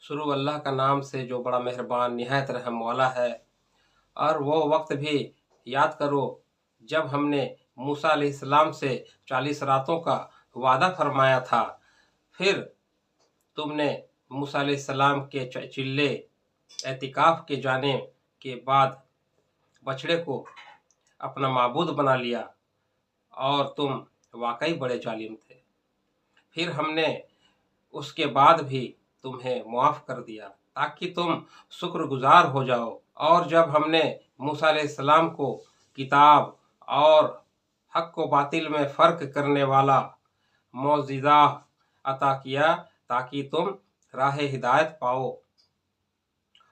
शुरू अल्लाह का नाम से जो बड़ा मेहरबान निहायत रहम वाला है। और वो वक्त भी याद करो जब हमने मूसा अलैहिस्सलाम से 40 रातों का वादा फरमाया था। फिर तुमने मूसा अलैहिस्सलाम के चिल्ले एतिकाफ के जाने के बाद बछड़े को अपना माबूद बना लिया और तुम वाकई बड़े जालिम थे। फिर हमने उसके बाद भी तुम्हें मुआफ़ कर दिया ताकि तुम शुक्रगुजार हो जाओ। और जब हमने मूसा अलैहिस्सलाम को किताब और हक को बातिल में फ़र्क करने वाला मौजिज़ा अता किया ताकि तुम राह हिदायत पाओ।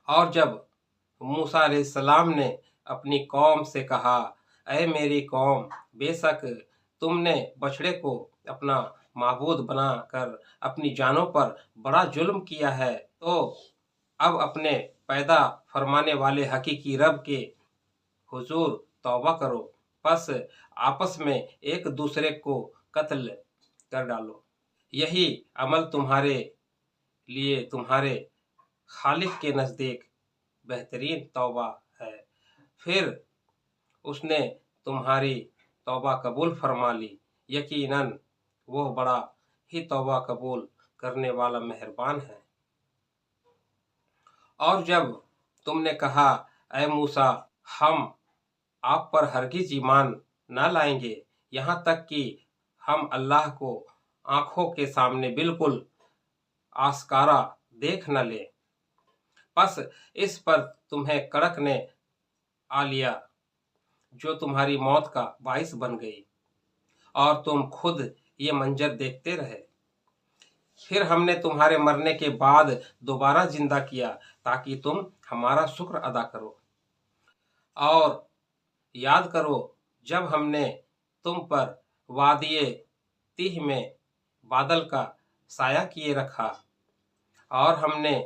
और जब मूसा अलैहिस्सलाम ने अपनी कौम से कहा, ऐ मेरी कौम, बेशक तुमने बछड़े को अपना माबूद बनाकर अपनी जानों पर बड़ा जुल्म किया है, तो अब अपने पैदा फरमाने वाले हकीकी रब के हुजूर तौबा करो। बस आपस में एक दूसरे को कत्ल कर डालो। यही अमल तुम्हारे लिए तुम्हारे खालिक के नज़दीक बेहतरीन तौबा है। फिर उसने तुम्हारी तौबा कबूल फरमा ली। यकीनन वो बड़ा ही तौबा कबूल करने वाला मेहरबान है। और जब तुमने कहा, ऐ मूसा, हम आप पर हरगिज ईमान न लाएंगे यहाँ तक कि हम अल्लाह को आंखों के सामने बिल्कुल आस्कारा देख न ले। बस इस पर तुम्हें कड़क ने आ लिया जो तुम्हारी मौत का बाइस बन गई और तुम खुद ये मंजर देखते रहे। फिर हमने तुम्हारे मरने के बाद दोबारा जिंदा किया ताकि तुम हमारा शुक्र अदा करो। और याद करो जब हमने तुम पर वादिये तीह में बादल का साया किए रखा और हमने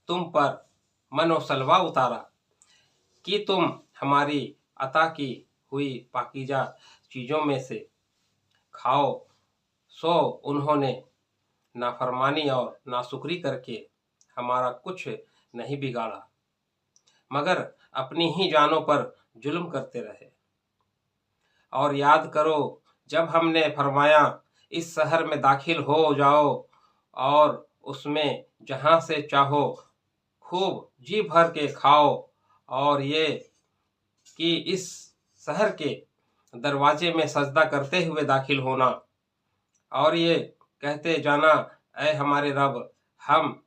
तुम पर मनो सलवा उतारा कि तुम हमारी अता की हुई पाकीज़ा चीज़ों में से खाओ, सो उन्होंने नाफरमानी और नाशुक्री करके हमारा कुछ नहीं बिगाड़ा मगर अपनी ही जानों पर जुल्म करते रहे। और याद करो जब हमने फरमाया, इस शहर में दाखिल हो जाओ और उसमें जहाँ से चाहो खूब जी भर के खाओ, और ये कि इस शहर के दरवाजे में सजदा करते हुए दाखिल होना और ये कहते जाना, ऐ हमारे रब, हम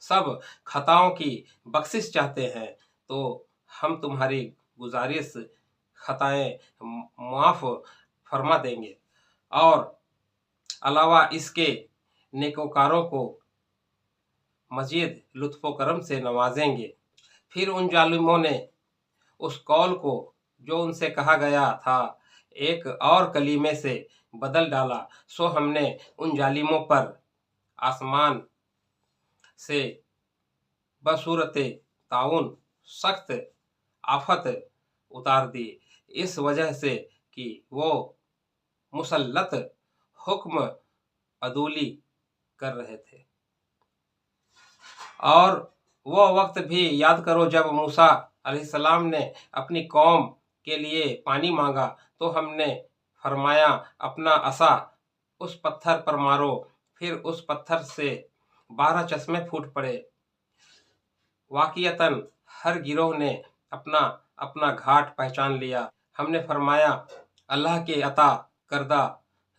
सब खताओं की बख्शिश चाहते हैं, तो हम तुम्हारी गुजारिश खताएं माफ़ फरमा देंगे और अलावा इसके नेकोकारों को मजीद लुत्फ़ो करम से नवाजेंगे। फिर उन जालिमों ने उस कौल को जो उनसे कहा गया था एक और कलीमे से बदल डाला, सो हमने उन जालिमों पर आसमान से बसूरत ताउन सख्त आफत उतार दी, इस वजह से कि वो मुसल्लत हुक्म अदूली कर रहे थे। और वो वक्त भी याद करो जब मूसा अलैहिस्सलाम ने अपनी कौम के लिए पानी मांगा, तो हमने फरमाया, अपना असा उस पत्थर पर मारो। फिर उस पत्थर से 12 चश्मे फूट पड़े। वाक़ियतन हर गिरोह ने अपना अपना घाट पहचान लिया। हमने फरमाया, अल्लाह के अता करदा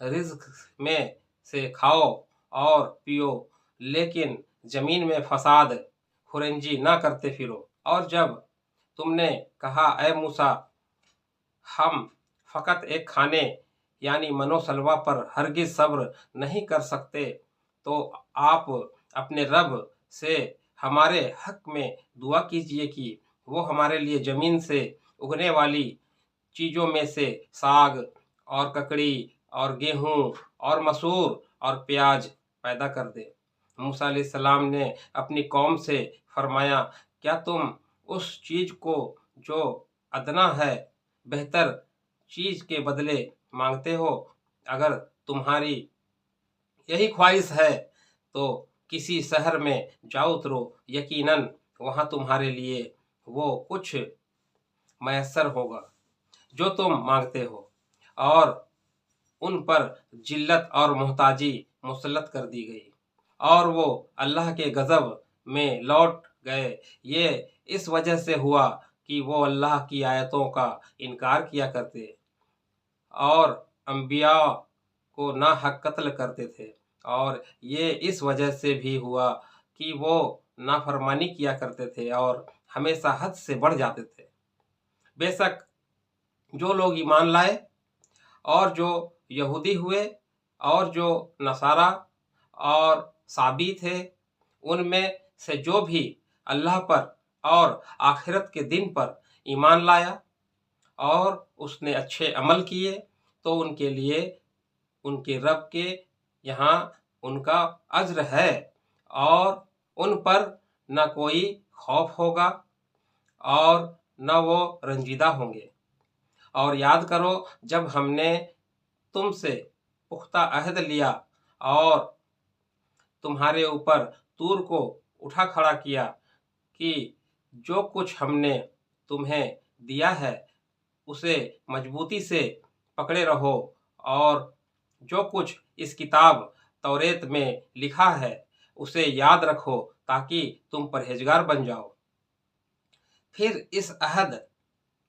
रिज़्क में से खाओ और पियो, लेकिन ज़मीन में फसाद खुरंजी ना करते फिरो। और जब तुमने कहा, ऐ मूसा, हम फ़कत एक खाने यानी मनो सलवा पर हरगिज़ सब्र नहीं कर सकते, तो आप अपने रब से हमारे हक में दुआ कीजिए कि वो हमारे लिए ज़मीन से उगने वाली चीज़ों में से साग और ककड़ी और गेहूँ और मसूर और प्याज पैदा कर दे। मूसा अलैहिस्सलाम ने अपनी कौम से फरमाया, क्या तुम उस चीज़ को जो अदना है बेहतर चीज़ के बदले मांगते हो? अगर तुम्हारी यही ख्वाहिश है तो किसी शहर में जा उतरो, यकीनन वहाँ तुम्हारे लिए वो कुछ मैसर होगा जो तुम मांगते हो। और उन पर जिल्लत और मोहताजी मुसल्लत कर दी गई और वो अल्लाह के गज़ब में लौट गए। ये इस वजह से हुआ कि वो अल्लाह की आयतों का इनकार किया करते और अंबिया को ना हक कत्ल करते थे, और ये इस वजह से भी हुआ कि वो नाफरमानी किया करते थे और हमेशा हद से बढ़ जाते थे। बेशक जो लोग ईमान लाए और जो यहूदी हुए और जो नसारा और साबी थे, उनमें से जो भी अल्लाह पर और आखिरत के दिन पर ईमान लाया और उसने अच्छे अमल किए, तो उनके लिए उनके रब के यहाँ उनका अज्र है और उन पर न कोई खौफ होगा और न वो रंजीदा होंगे। और याद करो जब हमने तुमसे पुख्ता अहद लिया और तुम्हारे ऊपर तूर को उठा खड़ा किया कि जो कुछ हमने तुम्हें दिया है उसे मजबूती से पकड़े रहो, और जो कुछ इस किताब तौरेत में लिखा है उसे याद रखो ताकि तुम परहेजगार बन जाओ। फिर इस अहद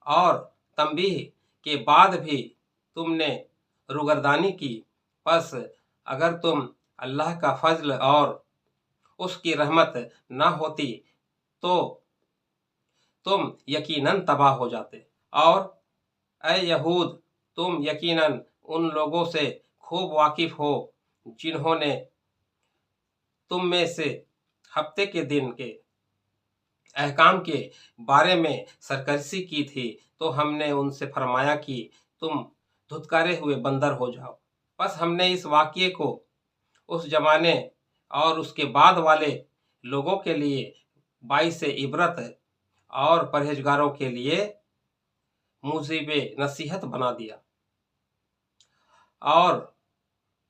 और तंबीह के बाद भी तुमने रुगरदानी की, बस अगर तुम अल्लाह का फजल और उसकी रहमत न होती तो तुम यकीनन तबाह हो जाते। और ऐ यहूद, तुम यकीनन उन लोगों से खूब वाकिफ हो जिन्होंने तुम में से हफ्ते के दिन के अहकाम के बारे में सरकशी की थी, तो हमने उनसे फरमाया कि तुम धुतकारे हुए बंदर हो जाओ। बस हमने इस वाक़ये को उस जमाने और उसके बाद वाले लोगों के लिए बाइस इबरत और परहेजगारों के लिए मुजीब नसीहत बना दिया। और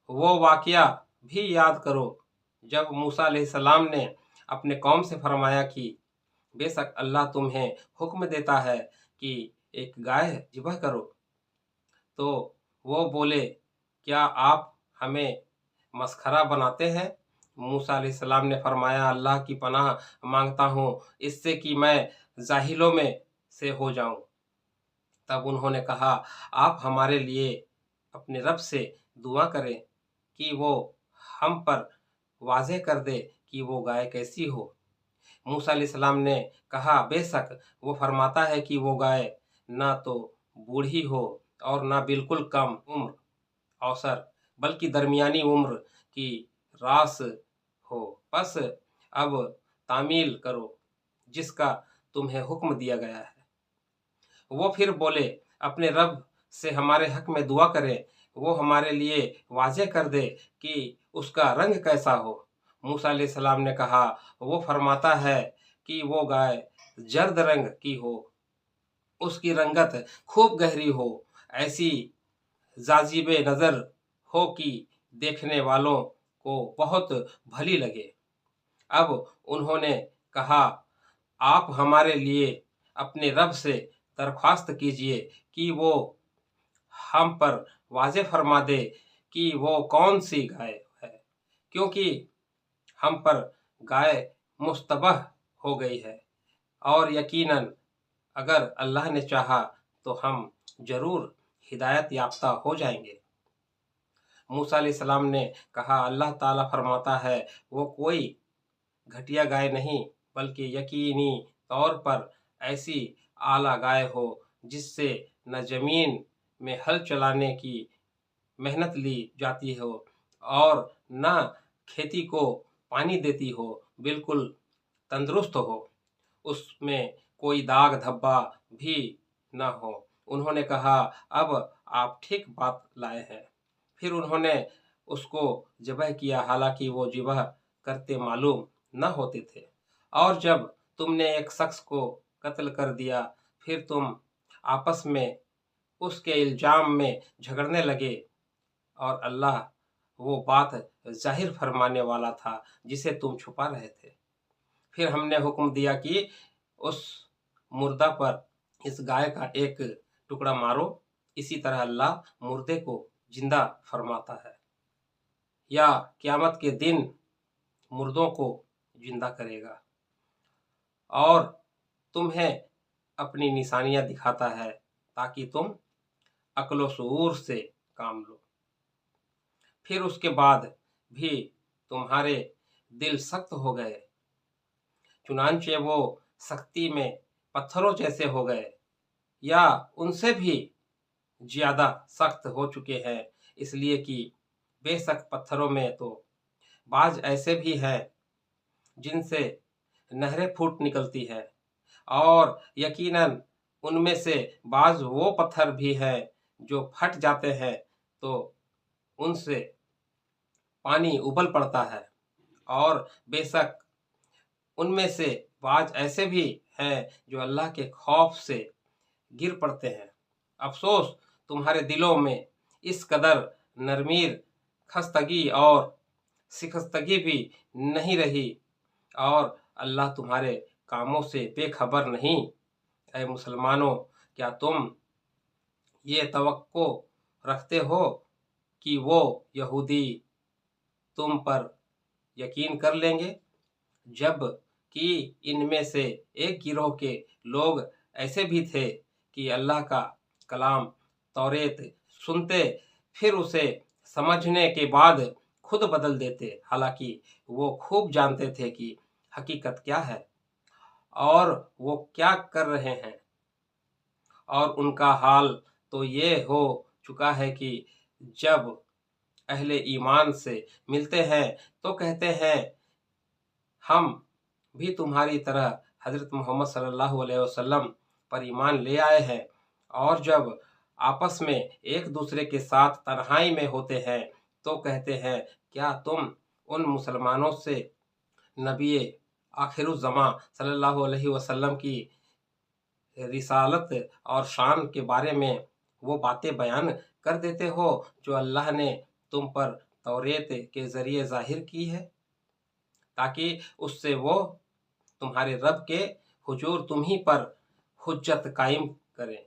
वो वाक़या भी याद करो जब मूसा अलैहिस्सलाम ने अपने कौम से फरमाया कि बेशक अल्लाह तुम्हें हुक्म देता है कि एक गाय ज़िबह करो, तो वो बोले क्या आप हमें मसखरा बनाते हैं? मूसा अलैहिस्सलाम ने फरमाया अल्लाह की पनाह मांगता हूँ इससे कि मैं जाहिलों में से हो जाऊं। तब उन्होंने कहा आप हमारे लिए अपने रब से दुआ करें कि वो हम पर वाज़ेह कर दे कि वो गाय कैसी हो। मूसा अलैहिस्सलाम ने कहा बेशक वो फरमाता है कि वो गाय ना तो बूढ़ी हो और ना बिल्कुल कम उम्र औसर, बल्कि दरमियानी उम्र की रास हो। बस अब तामील करो जिसका तुम्हें हुक्म दिया गया है। वो फिर बोले अपने रब से हमारे हक में दुआ करें, वो हमारे लिए वाज़ेह कर दे कि उसका रंग कैसा हो। मूसा अलैहिस्सलाम ने कहा वो फरमाता है कि वो गाय जर्द रंग की हो, उसकी रंगत खूब गहरी हो, ऐसी जाजिब नज़र हो कि देखने वालों को बहुत भली लगे। अब उन्होंने कहा आप हमारे लिए अपने रब से दरख्वास्त कीजिए कि वो हम पर वाज़ेह फरमा दे कि वो कौन सी गाय है, क्योंकि हम पर गाय मुस्तबह हो गई है और यकीनन अगर अल्लाह ने चाहा तो हम जरूर हिदायत याफ्ता हो जाएंगे। मूसा अलैहिस्सलाम ने कहा अल्लाह ताला फरमाता है वो कोई घटिया गाय नहीं बल्कि यकीनी तौर पर ऐसी आला गाय हो जिससे न जमीन में हल चलाने की मेहनत ली जाती हो और न खेती को पानी देती हो, बिल्कुल तंदुरुस्त हो, उसमें कोई दाग धब्बा भी न हो। उन्होंने कहा अब आप ठीक बात लाए हैं। फिर उन्होंने उसको ज़िबह किया, हालांकि वो ज़िबह करते मालूम न होते थे। और जब तुमने एक शख्स को कत्ल कर दिया फिर तुम आपस में उसके इल्जाम में झगड़ने लगे और अल्लाह वो बात ज़ाहिर फरमाने वाला था जिसे तुम छुपा रहे थे। फिर हमने हुक्म दिया कि उस मुर्दा पर इस गाय का एक टुकड़ा मारो। इसी तरह अल्लाह मुर्दे को जिंदा फरमाता है या क़यामत के दिन मुर्दों को जिंदा करेगा और तुम्हें अपनी निशानियां दिखाता है ताकि तुम अक्ल व शऊर से काम लो। फिर उसके बाद भी तुम्हारे दिल सख्त हो गए, चुनांचे वो सख्ती में पत्थरों जैसे हो गए या उनसे भी ज्यादा सख्त हो चुके हैं, इसलिए कि बेशक पत्थरों में तो बाज ऐसे भी हैं जिनसे नहरें फूट निकलती हैं और यकीनन उनमें से बाज वो पत्थर भी हैं जो फट जाते हैं तो उनसे पानी उबल पड़ता है और बेशक उनमें से बाज ऐसे भी हैं जो अल्लाह के खौफ से गिर पड़ते हैं। अफसोस तुम्हारे दिलों में इस कदर नरमीर, खस्तगी और शिकस्तगी भी नहीं रही और अल्लाह तुम्हारे कामों से बेखबर नहीं। ऐ मुसलमानों, क्या तुम ये तवक्को रखते हो कि वो यहूदी तुम पर यकीन कर लेंगे, जब कि इनमें से एक गिरोह के लोग ऐसे भी थे कि अल्लाह का कलाम तौरेत सुनते फिर उसे समझने के बाद खुद बदल देते, हालांकि वो खूब जानते थे कि हकीकत क्या है और वो क्या कर रहे हैं। और उनका हाल तो ये हो चुका है कि जब अहले ईमान से मिलते हैं तो कहते हैं हम भी तुम्हारी तरह हजरत मोहम्मद सल्लल्लाहु अलैहि वसल्लम पर ईमान ले आए हैं, और जब आपस में एक दूसरे के साथ तन्हाई में होते हैं तो कहते हैं क्या तुम उन मुसलमानों से नबी आखिरुज़्ज़मा सल्लल्लाहु अलैहि वसल्लम की रिसालत और शान के बारे में वो बातें बयान कर देते हो जो अल्लाह ने तुम पर तौरेत के ज़रिए ज़ाहिर की है, ताकि उससे वो तुम्हारे रब के हुजूर तुम ही पर हुज्जत कायम करें।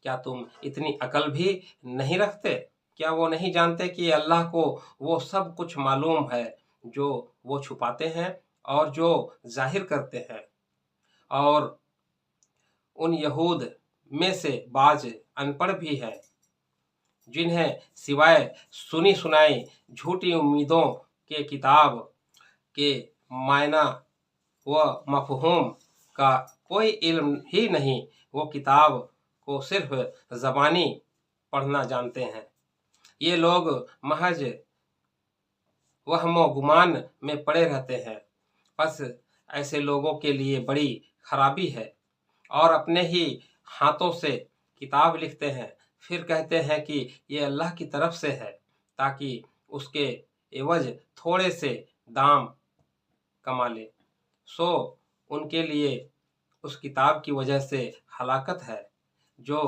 क्या तुम इतनी अकल भी नहीं रखते? क्या वो नहीं जानते कि अल्लाह को वो सब कुछ मालूम है जो वो छुपाते हैं और जो जाहिर करते हैं? और उन यहूद में से बाज अनपढ़ भी हैं जिन्हें सिवाय सुनी सुनाई झूठी उम्मीदों के किताब के मायना व मफहूम का कोई इल्म ही नहीं, वो किताब को सिर्फ ज़बानी पढ़ना जानते हैं। ये लोग महज वहमो गुमान में पड़े रहते हैं। बस ऐसे लोगों के लिए बड़ी खराबी है और अपने ही हाथों से किताब लिखते हैं, फिर कहते हैं कि ये अल्लाह की तरफ से है ताकि उसके एवज थोड़े से दाम कमा ले। सो उनके लिए उस किताब की वजह से हलाकत है जो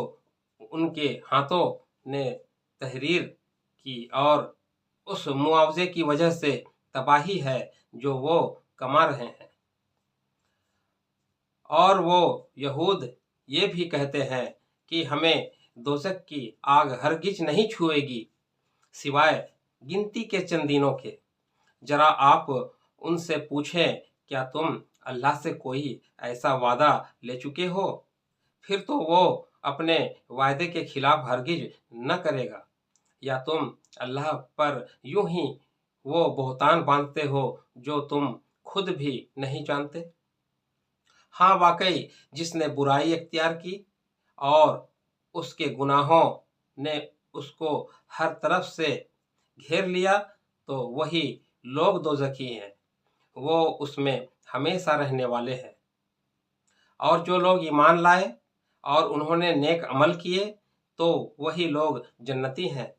उनके हाथों ने तहरीर की, और उस मुआवजे की वजह से तबाही है जो वो कमा रहे हैं। और वो यहूद ये भी कहते हैं कि हमें दोज़ख की आग हरगिज नहीं छुएगी सिवाय गिनती के चंद दिनों के। जरा आप उनसे पूछें क्या तुम अल्लाह से कोई ऐसा वादा ले चुके हो? फिर तो वो अपने वायदे के खिलाफ हरगिज न करेगा, या तुम अल्लाह पर यूं ही वो बहतान बांधते हो जो तुम खुद भी नहीं जानते। हाँ, वाकई जिसने बुराई इख्तियार की और उसके गुनाहों ने उसको हर तरफ से घेर लिया तो वही लोग दोज़खी हैं, वो उसमें हमेशा रहने वाले हैं। और जो लोग ईमान लाए और उन्होंने नेक अमल किए तो वही लोग जन्नती हैं,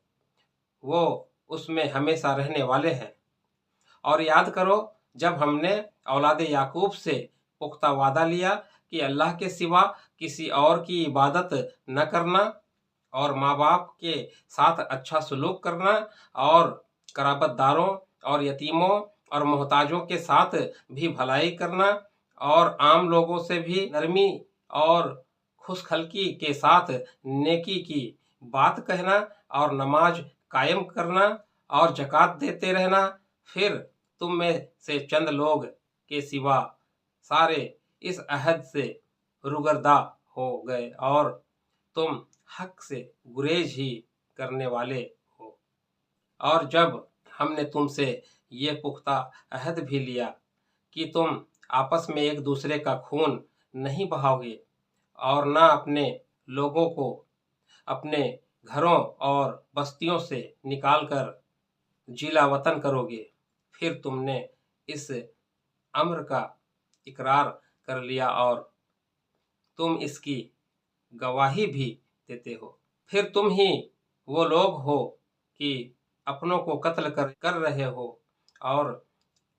वो उसमें हमेशा रहने वाले हैं। और याद करो जब हमने औलाद याकूब से पुख्ता वादा लिया कि अल्लाह के सिवा किसी और की इबादत न करना और माँ बाप के साथ अच्छा सलूक करना और قرابت داروں اور یتیموں اور محتاجوں کے ساتھ بھی بھلائی کرنا اور عام لوگوں سے بھی نرمی اور خوشخلقی کے ساتھ نیکی کی بات کہنا اور نماز قائم کرنا اور زکوٰۃ دیتے رہنا۔ پھر تم میں سے چند لوگ کے سوا سارے اس عہد سے روگرداں ہو گئے اور تم حق سے گریز ہی کرنے والے ہو۔ اور جب ہم نے تم سے یہ پختہ عہد بھی لیا کہ تم آپس میں ایک دوسرے کا خون نہیں بہاؤ گے اور نہ اپنے لوگوں کو اپنے گھروں اور بستیوں سے نکال کر جیلا وطن کرو گے، پھر تم نے اس امر کا اقرار کر لیا اور تم اس کی گواہی بھی دیتے ہو، پھر تم ہی وہ لوگ ہو کہ اپنوں کو قتل کر رہے ہو اور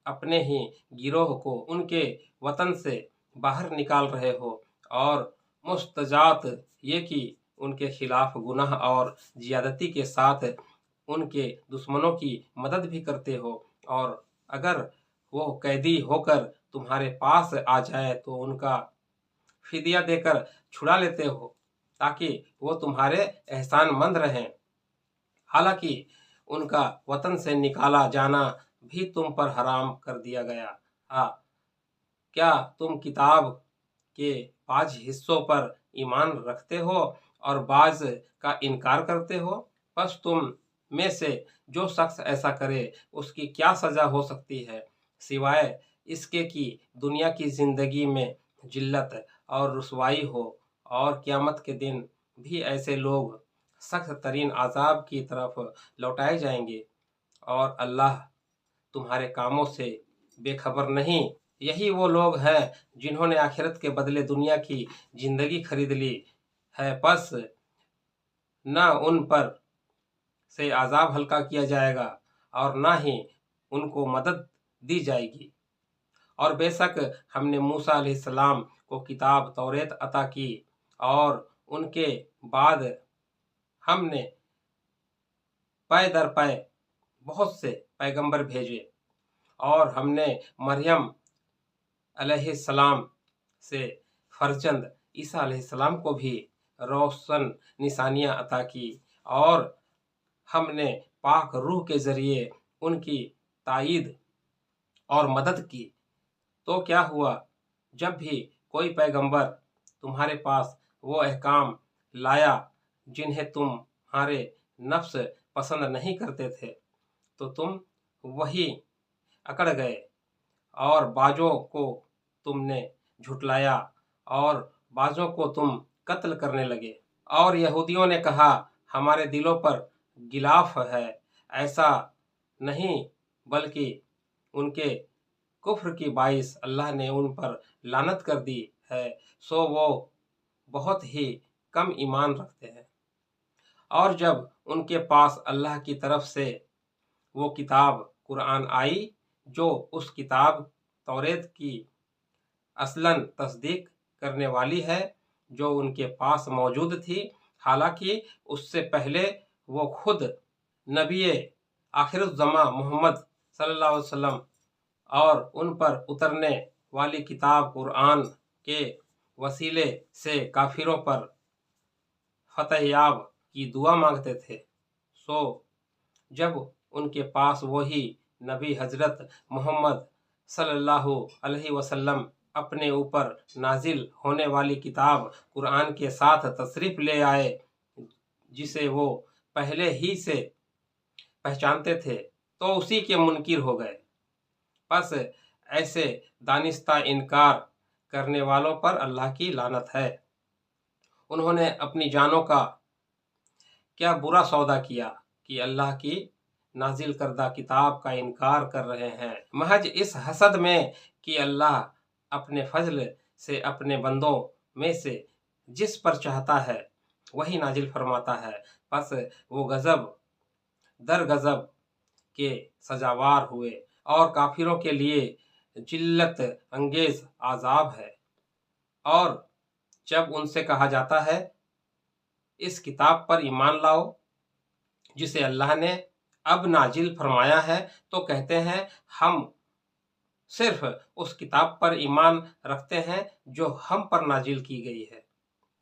اپنے ہی گروہ کو ان کے وطن سے باہر نکال رہے ہو، اور مستجات یہ کہ ان کے خلاف گناہ اور زیادتی کے ساتھ ان کے دشمنوں کی مدد بھی کرتے ہو، اور اگر وہ قیدی ہو کر تمہارے پاس آ جائے تو ان کا فدیہ دے کر چھڑا لیتے ہو تاکہ وہ تمہارے احسان مند رہیں، حالانکہ ان کا وطن سے نکالا جانا بھی تم پر حرام کر دیا گیا۔ کیا تم کتاب کے بعض حصوں پر ایمان رکھتے ہو اور بعض کا انکار کرتے ہو؟ پس تم میں سے جو شخص ایسا کرے اس کی کیا سزا ہو سکتی ہے، سوائے اس کے کہ دنیا کی زندگی میں ذلت اور رسوائی ہو، اور قیامت کے دن بھی ایسے لوگ سخت ترین عذاب کی طرف لوٹائے جائیں گے، اور اللہ تمہارے کاموں سے بے خبر نہیں۔ یہی وہ لوگ ہیں جنہوں نے آخرت کے بدلے دنیا کی زندگی خرید لی ہے، پس نہ ان پر سے عذاب ہلکا کیا جائے گا اور نہ ہی ان کو مدد دی جائے گی۔ اور بے شک ہم نے موسیٰ علیہ السلام کو کتاب توریت عطا کی، اور ان کے بعد ہم نے پے در پے بہت سے پیغمبر بھیجے، اور ہم نے مریم علیہ السلام سے فرزند عیسیٰ علیہ السلام کو بھی روشن نشانیاں عطا کی، اور ہم نے پاک روح کے ذریعے ان کی تائید اور مدد کی۔ تو کیا ہوا جب بھی کوئی پیغمبر تمہارے پاس وہ احکام لایا جنہیں تمہارے نفس پسند نہیں کرتے تھے تو تم وہی اکڑ گئے، اور بعضوں کو تم نے جھٹلایا اور بعضوں کو تم قتل کرنے لگے۔ اور یہودیوں نے کہا ہمارے دلوں پر غلاف ہے، ایسا نہیں بلکہ ان کے کفر کی باعث اللہ نے ان پر لعنت کر دی ہے، سو وہ بہت ہی کم ایمان رکھتے ہیں۔ اور جب ان کے پاس اللہ کی طرف سے وہ کتاب قرآن آئی جو اس کتاب توریت کی اصلاً تصدیق کرنے والی ہے جو ان کے پاس موجود تھی، حالانکہ اس سے پہلے وہ خود نبی آخر الزماں محمد صلی اللہ علیہ وسلم اور ان پر اترنے والی کتاب قرآن کے وسیلے سے کافروں پر فتح یاب کی دعا مانگتے تھے، سو جب ان کے پاس وہی نبی حضرت محمد صلی اللہ علیہ وسلم اپنے اوپر نازل ہونے والی کتاب قرآن کے ساتھ تشریف لے آئے جسے وہ پہلے ہی سے پہچانتے تھے تو اسی کے منکر ہو گئے۔ پس ایسے دانستہ انکار کرنے والوں پر اللہ کی لعنت ہے۔ انہوں نے اپنی جانوں کا کیا برا سودا کیا کہ اللہ کی نازل کردہ کتاب کا انکار کر رہے ہیں، محض اس حسد میں کہ اللہ اپنے فضل سے اپنے بندوں میں سے جس پر چاہتا ہے وہی نازل فرماتا ہے، پس وہ غضب در غضب کے سزاوار ہوئے، اور کافروں کے لیے ذلت انگیز عذاب ہے۔ اور جب ان سے کہا جاتا ہے اس کتاب پر ایمان لاؤ جسے اللہ نے اب نازل فرمایا ہے تو کہتے ہیں ہم صرف اس کتاب پر ایمان رکھتے ہیں جو ہم پر نازل کی گئی ہے،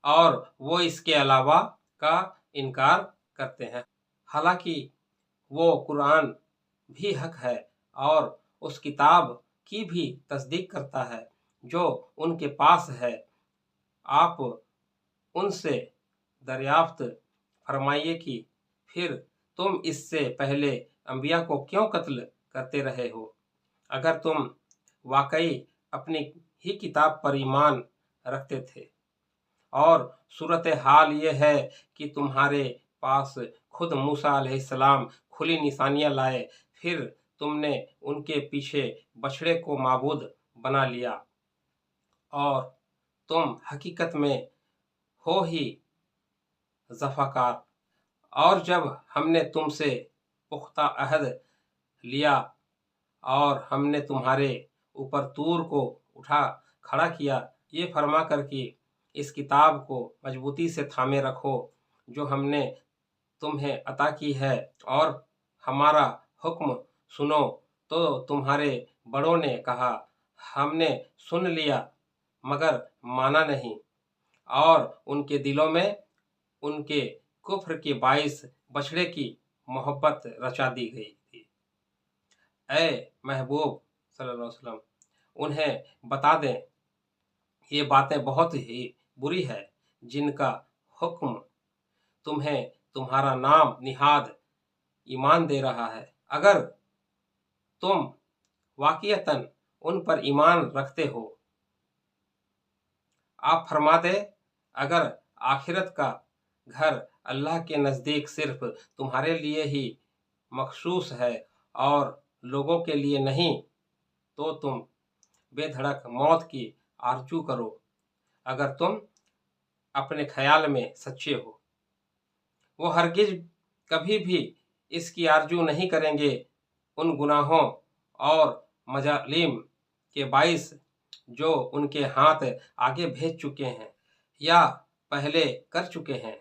اور وہ اس کے علاوہ کا انکار کرتے ہیں، حالانکہ وہ قرآن بھی حق ہے اور اس کتاب کی بھی تصدیق کرتا ہے جو ان کے پاس ہے۔ آپ ان سے دریافت فرمائیے کہ پھر تم اس سے پہلے انبیاء کو کیوں قتل کرتے رہے ہو؟ اگر تم واقعی اپنی ہی کتاب پر ایمان رکھتے تھے، اور صورتحال یہ ہے کہ تمہارے پاس خود موسیٰ علیہ السلام کھلی نشانیاں لائے، پھر تم نے ان کے پیچھے بچڑے کو معبود بنا لیا، اور تم حقیقت میں ہو ہی زفاکار۔ اور جب ہم نے تم سے پختہ عہد لیا اور ہم نے تمہارے اوپر طور کو اٹھا کھڑا کیا، یہ فرما کر کہ اس کتاب کو مضبوطی سے تھامے رکھو جو ہم نے تمہیں عطا کی ہے، اور ہمارا حکم سنو، تو تمہارے بڑوں نے کہا ہم نے سن لیا مگر مانا نہیں، اور ان کے دلوں میں ان کے کفر کے باعث بچڑے کی محبت رچا دی گئی تھی۔ اے محبوب صلی اللہ علیہ وسلم، انہیں بتا دیں یہ باتیں بہت ہی بری ہے جن کا حکم تمہیں تمہارا نام نہاد ایمان دے رہا ہے۔ اگر تم واقعتاً ان پر ایمان رکھتے ہو، آپ فرما دے اگر آخرت کا گھر اللہ کے نزدیک صرف تمہارے لیے ہی مخصوص ہے اور لوگوں کے لیے نہیں، تو تم بے دھڑک موت کی آرزو کرو اگر تم اپنے خیال میں سچے ہو۔ وہ ہرگز کبھی بھی اس کی آرزو نہیں کریں گے ان گناہوں اور مظالم کے باعث جو ان کے ہاتھ آگے بھیج چکے ہیں یا پہلے کر چکے ہیں،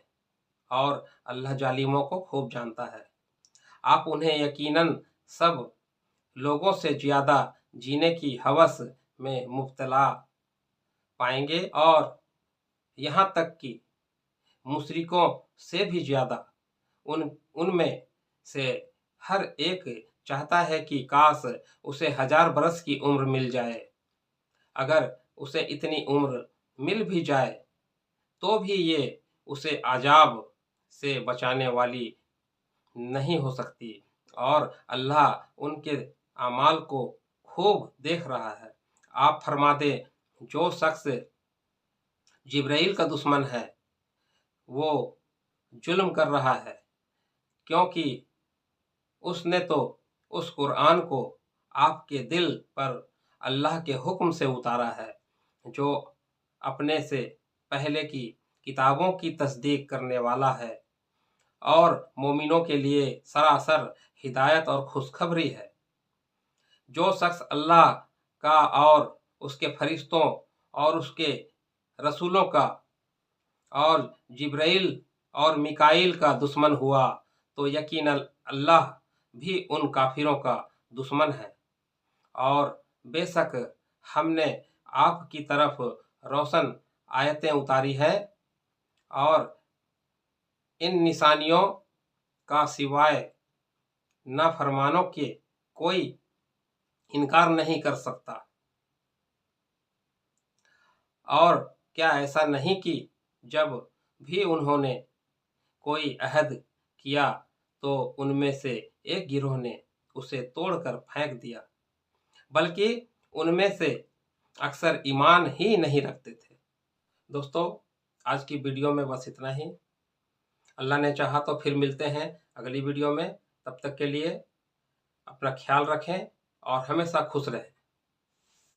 اور اللہ ظالموں کو خوب جانتا ہے۔ آپ انہیں یقیناً سب لوگوں سے زیادہ جینے کی ہوس میں مبتلا پائیں گے، اور یہاں تک کہ مشرکوں سے بھی زیادہ۔ ان میں سے ہر ایک چاہتا ہے کہ کاش اسے 1000 برس کی عمر مل جائے۔ اگر اسے اتنی عمر مل بھی جائے تو بھی یہ اسے عذاب سے بچانے والی نہیں ہو سکتی، اور اللہ ان کے اعمال کو خوب دیکھ رہا ہے۔ آپ فرما دیں جو شخص جبرائیل کا دشمن ہے وہ ظلم کر رہا ہے، کیونکہ اس نے تو اس قرآن کو آپ کے دل پر اللہ کے حکم سے اتارا ہے جو اپنے سے پہلے کی کتابوں کی تصدیق کرنے والا ہے، اور مومنوں کے لیے سراسر ہدایت اور خوشخبری ہے۔ جو شخص اللہ کا اور اس کے فرشتوں اور اس کے رسولوں کا اور جبرائیل اور میکائیل کا دشمن ہوا تو یقیناً اللہ بھی ان کافروں کا دشمن ہے۔ اور بے شک ہم نے آپ کی طرف روشن آیتیں اتاری ہیں، اور ان نشانیوں کا سوائے نافرمانوں کے کوئی انکار نہیں کر سکتا۔ اور کیا ایسا نہیں کہ جب بھی انہوں نے کوئی عہد کیا تو ان میں سے ایک گروہ نے اسے توڑ کر پھینک دیا، بلکہ ان میں سے اکثر ایمان ہی نہیں رکھتے تھے۔ دوستو، آج کی ویڈیو میں بس اتنا ہی۔ اللہ نے چاہا تو پھر ملتے ہیں اگلی ویڈیو میں۔ تب تک کے لیے اپنا خیال رکھیں اور ہمیشہ خوش رہیں۔